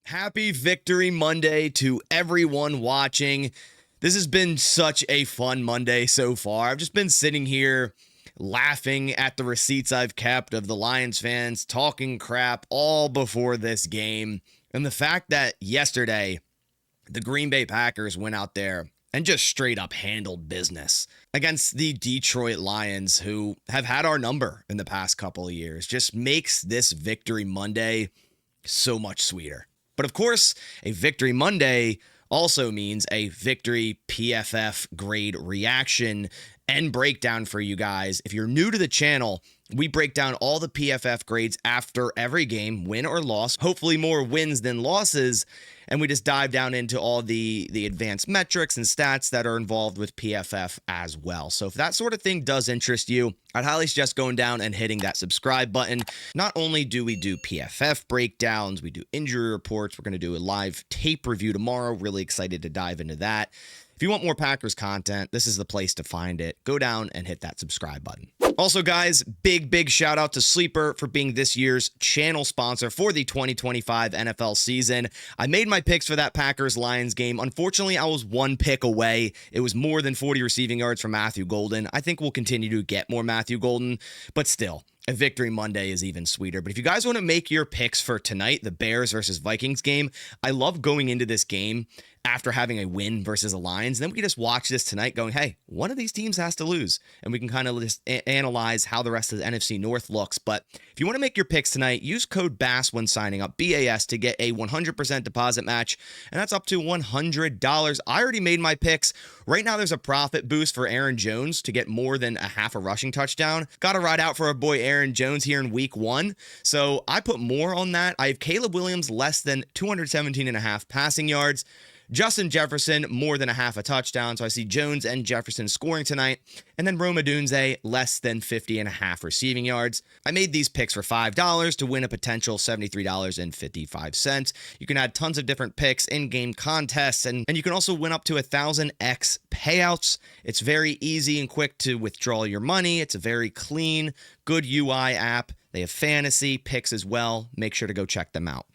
Happy Victory Monday to everyone watching. This has been such a fun Monday so far. I've just been sitting here laughing at the receipts I've kept of the Lions fans talking crap all before this game. And the fact that yesterday the Green Bay Packers went out there and just straight up handled business against the Detroit Lions, who have had our number in the past couple of years, just makes this Victory Monday so much sweeter. But of course, a Victory Monday also means a Victory PFF grade reaction and breakdown for you guys. If you're new to the channel, we break down all the PFF grades after every game, win or loss, hopefully more wins than losses. And we just dive down into all the advanced metrics and stats that are involved with PFF as well. So if that sort of thing does interest you, I'd highly suggest going down and hitting that subscribe button. Not only do we do PFF breakdowns, we do injury reports. We're going to do a live tape review tomorrow. Really excited to dive into that. If you want more Packers content, this is the place to find it. Go down and hit that subscribe button. Also, guys, big shout out to Sleeper for being this year's channel sponsor for the 2025 NFL season. I made my picks for that Packers-Lions game. Unfortunately, I was one pick away. It was more than 40 receiving yards from Matthew Golden. I think we'll continue to get more Matthew Golden, but still, a Victory Monday is even sweeter. But if you guys want to make your picks for tonight, the Bears versus Vikings game, I love going into this game after having a win versus the Lions. Then we can just watch this tonight going, hey, one of these teams has to lose. And we can kind of just analyze how the rest of the NFC North looks. But if you want to make your picks tonight, use code BAS when signing up, BAS, to get a 100% deposit match. And that's up to $100. I already made my picks. Right now, there's a profit boost for Aaron Jones to get more than a half a rushing touchdown. Got to ride out for our boy Aaron Jones here in week 1. So I put more on that. I have Caleb Williams less than 217.5 passing yards. Justin Jefferson, more than a half a touchdown. So I see Jones and Jefferson scoring tonight. And then Rome Odunze, less than 50.5 receiving yards. I made these picks for $5 to win a potential $73.55. You can add tons of different picks, in-game contests, and you can also win up to 1,000x payouts. It's very easy and quick to withdraw your money. It's a very clean, good UI app. They have fantasy picks as well. Make sure to go check them out.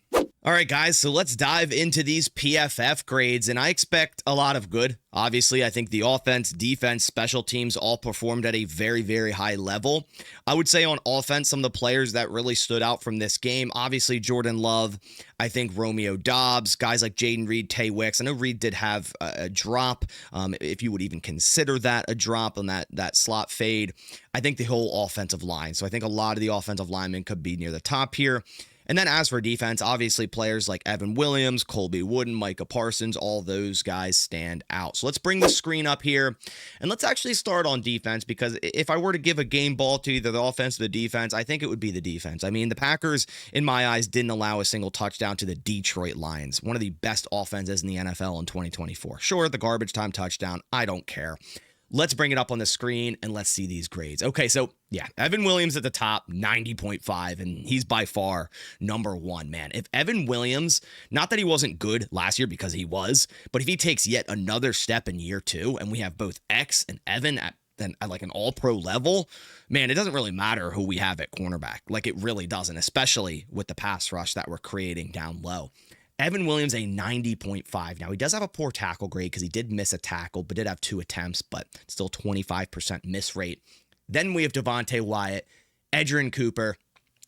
All right, guys, so let's dive into these PFF grades, and I expect a lot of good. Obviously, I think the offense, defense, special teams all performed at a very high level. I would say on offense, some of the players that really stood out from this game, obviously Jordan Love, I think Romeo Doubs, guys like Jaden Reed, Tay Wicks. I know Reed did have a drop, if you would even consider that a drop on that slot fade. I think the whole offensive line, so I think a lot of the offensive linemen could be near the top here. And then as for defense, obviously players like Evan Williams, Colby Wooden, Micah Parsons, all those guys stand out. So let's bring the screen up here and let's actually start on defense, because if I were to give a game ball to either the offense or the defense, I think it would be the defense. I mean, the Packers, in my eyes, didn't allow a single touchdown to the Detroit Lions, one of the best offenses in the NFL in 2024. Sure, the garbage time touchdown, I don't care. Let's bring it up on the screen and let's see these grades. Okay, so yeah, Evan Williams at the top, 90.5, and he's by far number one, man. If Evan Williams, not that he wasn't good last year, because he was, but if he takes yet another step in year 2 and we have both X and Evan at like an all-pro level, man, it doesn't really matter who we have at cornerback. Like, it really doesn't, especially with the pass rush that we're creating down low. Evan Williams, a 90.5. Now, he does have a poor tackle grade because he did miss a tackle, but did have 2 attempts, but still 25% miss rate. Then we have Devontae Wyatt, Edgerrin Cooper.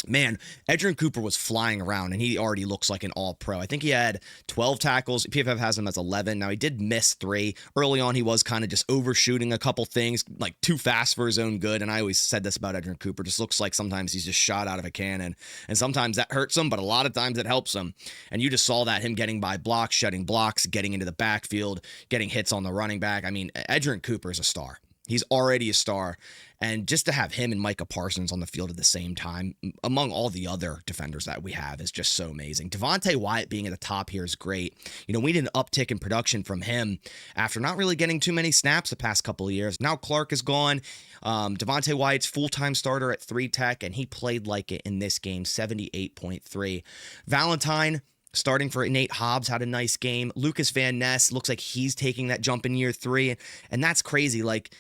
Man, Edgerrin Cooper was flying around, and he already looks like an all-pro. I think he had 12 tackles. PFF has him as 11. Now, he did miss 3. Early on, he was kind of just overshooting a couple things, like too fast for his own good, and I always said this about Edgerrin Cooper. Just looks like sometimes he's just shot out of a cannon, and sometimes that hurts him, but a lot of times it helps him. And you just saw that, him getting by blocks, shedding blocks, getting into the backfield, getting hits on the running back. I mean, Edgerrin Cooper is a star. He's already a star. And just to have him and Micah Parsons on the field at the same time, among all the other defenders that we have, is just so amazing. Devontae Wyatt being at the top here is great. You know, we need an uptick in production from him after not really getting too many snaps the past couple of years. Now Clark is gone. Devontae Wyatt's full-time starter at 3 Tech, and he played like it in this game, 78.3. Valentine, starting for Nate Hobbs, had a nice game. Lucas Van Ness looks like he's taking that jump in year 3, and that's crazy. Like,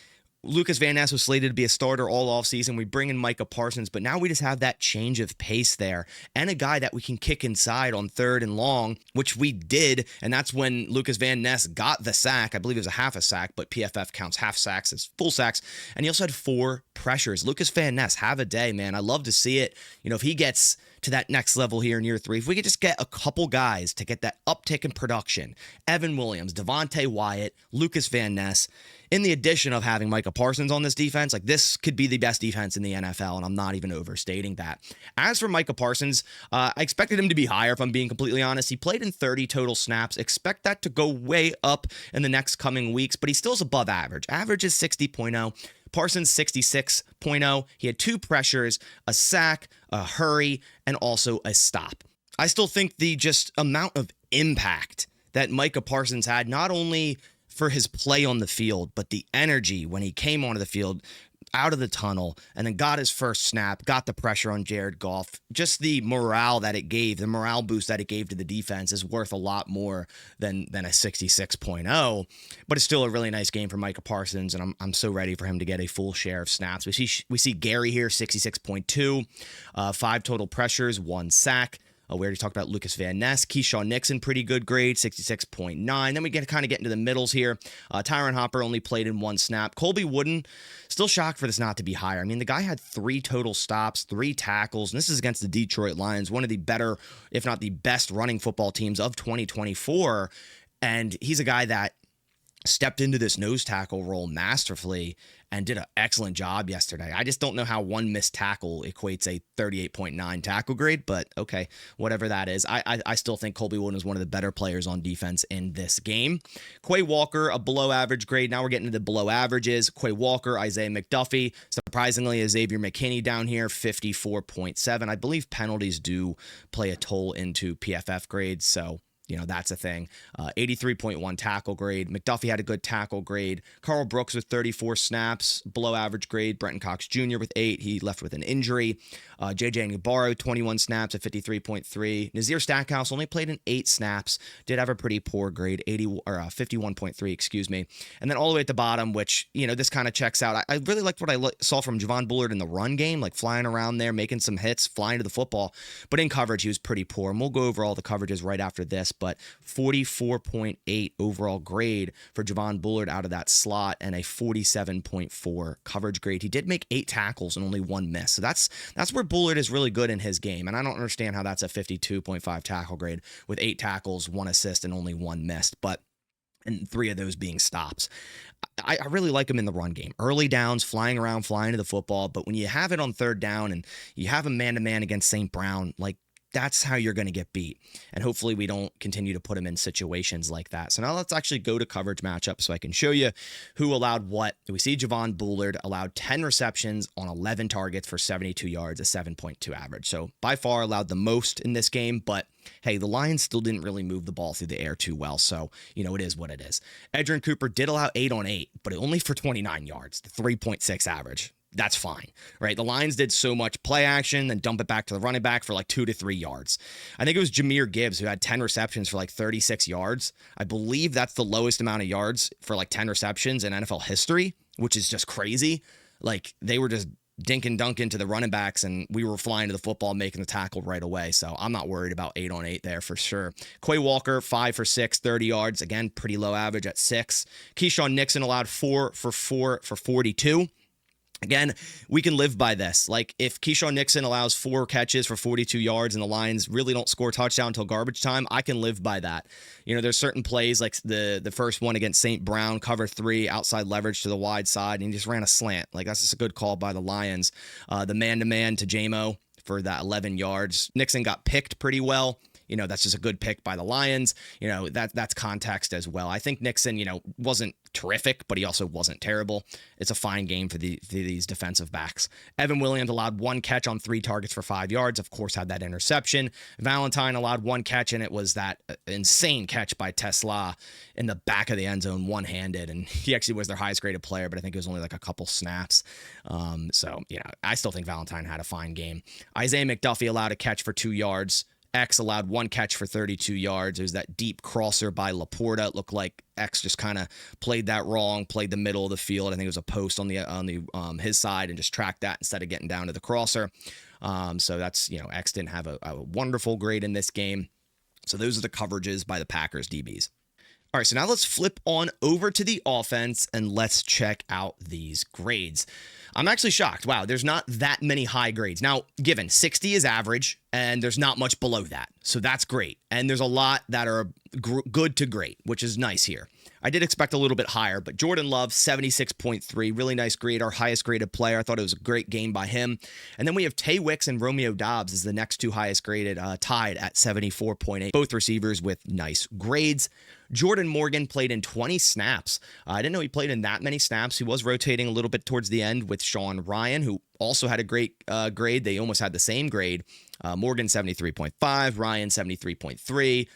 Lucas Van Ness was slated to be a starter all offseason. We bring in Micah Parsons, but now we just have that change of pace there and a guy that we can kick inside on 3rd and long, which we did, and that's when Lucas Van Ness got the sack. I believe it was a half a sack, but PFF counts half sacks as full sacks, and he also had 4 pressures. Lucas Van Ness, have a day, man. I love to see it. If he gets to that next level here in year 3, if we could just get a couple guys to get that uptick in production, Evan Williams, Devontae Wyatt, Lucas Van Ness, in the addition of having Micah Parsons on this defense, like this could be the best defense in the NFL, and I'm not even overstating that. As for Micah Parsons, I expected him to be higher, if I'm being completely honest. He played in 30 total snaps. Expect that to go way up in the next coming weeks, but he still is above average. Average is 60.0. Parsons 66.0. He had 2 pressures, a sack, a hurry, and also a stop. I still think the just amount of impact that Micah Parsons had, not only for his play on the field, but the energy when he came onto the field, out of the tunnel, and then got his first snap, got the pressure on Jared Goff. Just the morale that it gave, the morale boost that it gave to the defense is worth a lot more than a 66.0, but it's still a really nice game for Micah Parsons, and I'm so ready for him to get a full share of snaps. We see Gary here, 66.2, 5 total pressures, 1 sack. We already talked about Lucas Van Ness. Keyshawn Nixon, pretty good grade, 66.9. Then we kind of get into the middles here. Tyron Hopper only played in 1 snap. Colby Wooden, still shocked for this not to be higher. I mean, the guy had 3 total stops, 3 tackles, and this is against the Detroit Lions, one of the better, if not the best running football teams of 2024. And he's a guy that stepped into this nose tackle role masterfully and did an excellent job yesterday. I just don't know how 1 missed tackle equates a 38.9 tackle grade, but okay, whatever that is. I still think Colby Wooden is one of the better players on defense in this game. Quay Walker, a below average grade. Now we're getting to the below averages. Quay Walker, Isaiah McDuffie, surprisingly, Xavier McKinney down here, 54.7. I believe penalties do play a toll into PFF grades, so that's a thing. 83.1 tackle grade. McDuffie had a good tackle grade. Carl Brooks with 34 snaps, below average grade. Brenton Cox Jr. with 8. He left with an injury. JJ Ngabaro, 21 snaps at 53.3. Nazir Stackhouse only played in 8 snaps. Did have a pretty poor grade, 51.3, excuse me. And then all the way at the bottom, which, this kind of checks out. I really liked what I saw from Javon Bullard in the run game, like flying around there, making some hits, flying to the football. But in coverage, he was pretty poor. And we'll go over all the coverages right after this. But 44.8 overall grade for Javon Bullard out of that slot and a 47.4 coverage grade. He did make 8 tackles and only 1 miss. So that's where Bullard is really good in his game. And I don't understand how that's a 52.5 tackle grade with 8 tackles, 1 assist, and only 1 missed. And 3 of those being stops. I really like him in the run game. Early downs, flying around, flying to the football. But when you have it on 3rd down and you have a man-to-man against St. Brown, that's how you're going to get beat. And hopefully we don't continue to put him in situations like that. So now let's actually go to coverage matchups so I can show you who allowed what. We see Javon Bullard allowed 10 receptions on 11 targets for 72 yards, a 7.2 average. So by far allowed the most in this game, but hey, the Lions still didn't really move the ball through the air too well. So, it is what it is. Edgerrin Cooper did allow 8 on 8, but only for 29 yards, the 3.6 average. That's fine, right? The Lions did so much play action, then dump it back to the running back for 2 to 3 yards. I think it was Jahmyr Gibbs who had 10 receptions for 36 yards. I believe that's the lowest amount of yards for 10 receptions in NFL history, which is just crazy. They were just dink and dunk into the running backs, and we were flying to the football, making the tackle right away. So I'm not worried about 8 on 8 there for sure. Quay Walker, 5 for 6, 30 yards. Again, pretty low average at 6. Keyshawn Nixon allowed 4 for 4 for 42. Again, we can live by this. If Keyshawn Nixon allows 4 catches for 42 yards and the Lions really don't score a touchdown until garbage time, I can live by that. There's certain plays like the first one against St. Brown, cover 3, outside leverage to the wide side, and he just ran a slant. That's just a good call by the Lions. The man-to-man to J-Mo for that 11 yards. Nixon got picked pretty well. That's just a good pick by the Lions. That's context as well. I think Nixon, wasn't terrific, but he also wasn't terrible. It's a fine game for these defensive backs. Evan Williams allowed 1 catch on 3 targets for 5 yards. Of course, had that interception. Valentine allowed 1 catch, and it was that insane catch by Tesla in the back of the end zone, one-handed. And he actually was their highest graded player, but I think it was only a couple snaps. I still think Valentine had a fine game. Isaiah McDuffie allowed a catch for 2 yards. X allowed 1 catch for 32 yards. It was that deep crosser by Laporta. It looked like X just kind of played that wrong, played the middle of the field. I think it was a post on the his side and just tracked that instead of getting down to the crosser. So that's, X didn't have a wonderful grade in this game. So those are the coverages by the Packers DBs. All right, so now let's flip on over to the offense and let's check out these grades. I'm actually shocked. Wow, there's not that many high grades. Now, given 60 is average, and there's not much below that. So that's great. And there's a lot that are good to great, which is nice here. I did expect a little bit higher, but Jordan Love, 76.3, really nice grade, our highest graded player. I thought it was a great game by him. And then we have Tay Wicks and Romeo Doubs as the next 2 highest graded, tied at 74.8. Both receivers with nice grades. Jordan Morgan played in 20 snaps. I didn't know he played in that many snaps. He was rotating a little bit towards the end with Sean Ryan, who also had a great grade. They almost had the same grade. Morgan, 73.5, Ryan, 73.3.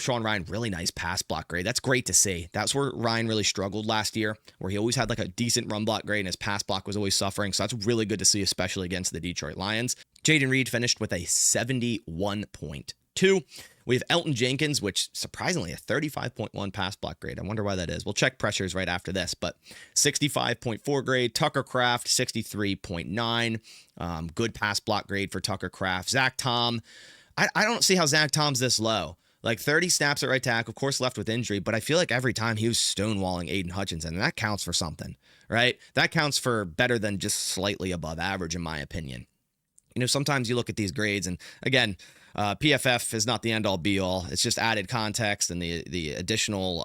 Sean Ryan, really nice pass block grade. That's great to see. That's where Ryan really struggled last year, where he always had like a decent run block grade and his pass block was always suffering. So that's really good to see, especially against the Detroit Lions. Jaden Reed finished with a 71.2. We have Elton Jenkins, which surprisingly a 35.1 pass block grade. I wonder why that is. We'll check pressures right after this, but 65.4 grade. Tucker Kraft, 63.9. Good pass block grade for Tucker Kraft. Zach Tom, I don't see how Zach Tom's this low. Like 30 snaps at right tackle, of course left with injury, but I feel like every time he was stonewalling Aiden Hutchinson, and that counts for something, right? That counts for better than just slightly above average, in my opinion. Sometimes you look at these grades, and again, PFF is not the end-all be-all. It's just added context, and the additional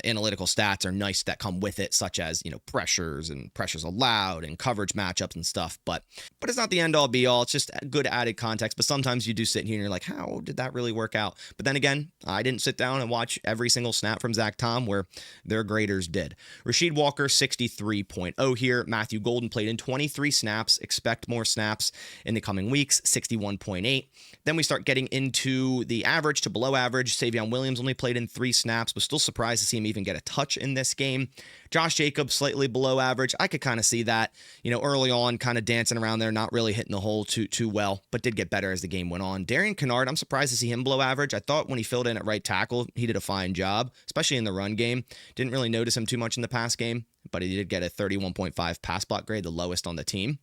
analytical stats are nice that come with it, such as pressures and pressures allowed and coverage matchups and stuff. But it's not the end-all be-all. It's just good added context. But sometimes you do sit here and you're like, how did that really work out? But then again, I didn't sit down and watch every single snap from Zach Tom, where their graders did. Rasheed Walker, 63.0 here. Matthew Golden played in 23 snaps. Expect more snaps in the coming weeks, 61.8. Then we start getting into the average to below average. Savion Williams only played in 3 snaps. Was still surprised to see him even get a touch in this game. Josh Jacobs, slightly below average. I could kind of see that, early on, kind of dancing around there, not really hitting the hole too well, but did get better as the game went on. Darian Kennard, I'm surprised to see him below average. I thought when he filled in at right tackle, he did a fine job, especially in the run game. Didn't really notice him too much in the pass game, but he did get a 31.5 pass block grade, the lowest on the team.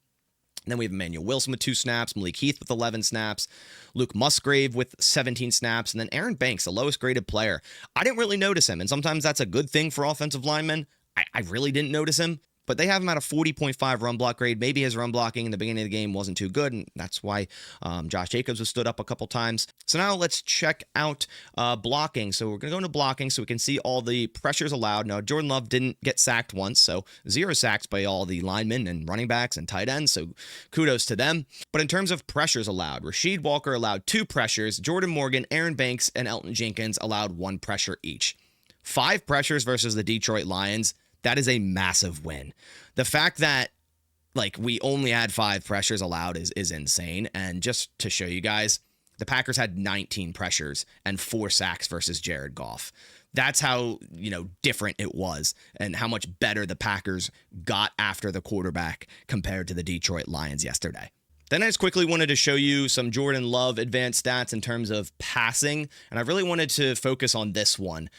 And then we have Emmanuel Wilson with 2 snaps, Malik Heath with 11 snaps, Luke Musgrave with 17 snaps, and then Aaron Banks, the lowest graded player. I didn't really notice him, and sometimes that's a good thing for offensive linemen. I really didn't notice him, but they have him at a 40.5 run block grade. Maybe his run blocking in the beginning of the game wasn't too good, and that's why Josh Jacobs was stood up a couple times. So now let's check out blocking. So we're going to go into blocking so we can see all the pressures allowed. Now, Jordan Love didn't get sacked once, so 0 sacks by all the linemen and running backs and tight ends, so kudos to them. But in terms of pressures allowed, Rasheed Walker allowed 2 pressures. Jordan Morgan, Aaron Banks, and Elton Jenkins allowed 1 pressure each. 5 pressures versus the Detroit Lions. That is a massive win. The fact that we only had 5 pressures allowed is insane. And just to show you guys, the Packers had 19 pressures and 4 sacks versus Jared Goff. That's how, different it was and how much better the Packers got after the quarterback compared to the Detroit Lions yesterday. Then I just quickly wanted to show you some Jordan Love advanced stats in terms of passing, and I really wanted to focus on this one.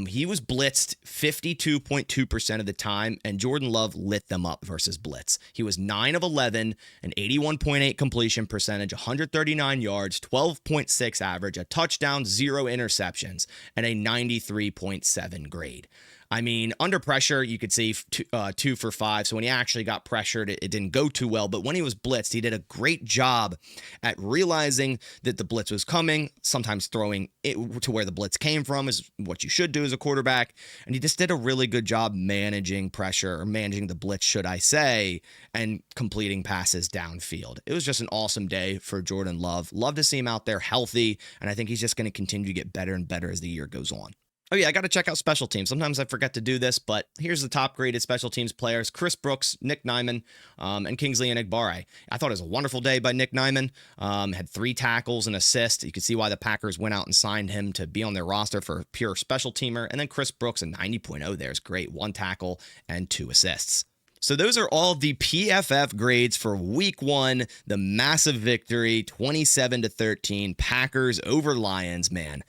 He was blitzed 52.2% of the time, and Jordan Love lit them up versus blitz. He was 9 of 11, an 81.8 completion percentage, 139 yards, 12.6 average, a touchdown, 0 interceptions, and a 93.7 grade. I mean, under pressure, you could see 2 for 5. So when he actually got pressured, it didn't go too well. But when he was blitzed, he did a great job at realizing that the blitz was coming, sometimes throwing it to where the blitz came from is what you should do as a quarterback. And he just did a really good job managing pressure, or managing the blitz, should I say, and completing passes downfield. It was just an awesome day for Jordan Love. Love to see him out there healthy, and I think he's just going to continue to get better and better as the year goes on. Oh yeah, I got to check out special teams. Sometimes I forget to do this, but here's the top graded special teams players: Chris Brooks, Nick Nyman, and Kingsley Enagbare. I thought it was a wonderful day by Nick Nyman. Had 3 tackles and assist. You can see why the Packers went out and signed him to be on their roster for a pure special teamer. And then Chris Brooks, a 90.0 there is great. 1 tackle and 2 assists. So those are all the PFF grades for week 1, the massive victory, 27-13, Packers over Lions. Man,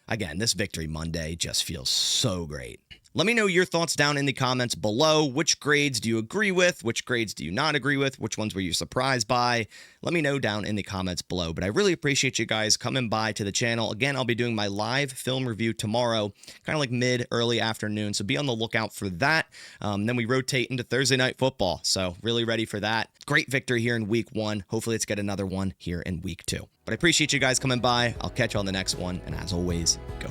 again, this Victory Monday just feels so great. Let me know your thoughts down in the comments below. Which grades do you agree with? Which grades do you not agree with? Which ones were you surprised by? Let me know down in the comments below. But I really appreciate you guys coming by to the channel. Again, I'll be doing my live film review tomorrow, kind of like early afternoon. So be on the lookout for that. Then we rotate into Thursday Night Football. So really ready for that. Great victory here in week 1. Hopefully let's get another one here in week 2. But I appreciate you guys coming by. I'll catch you on the next one. And as always, go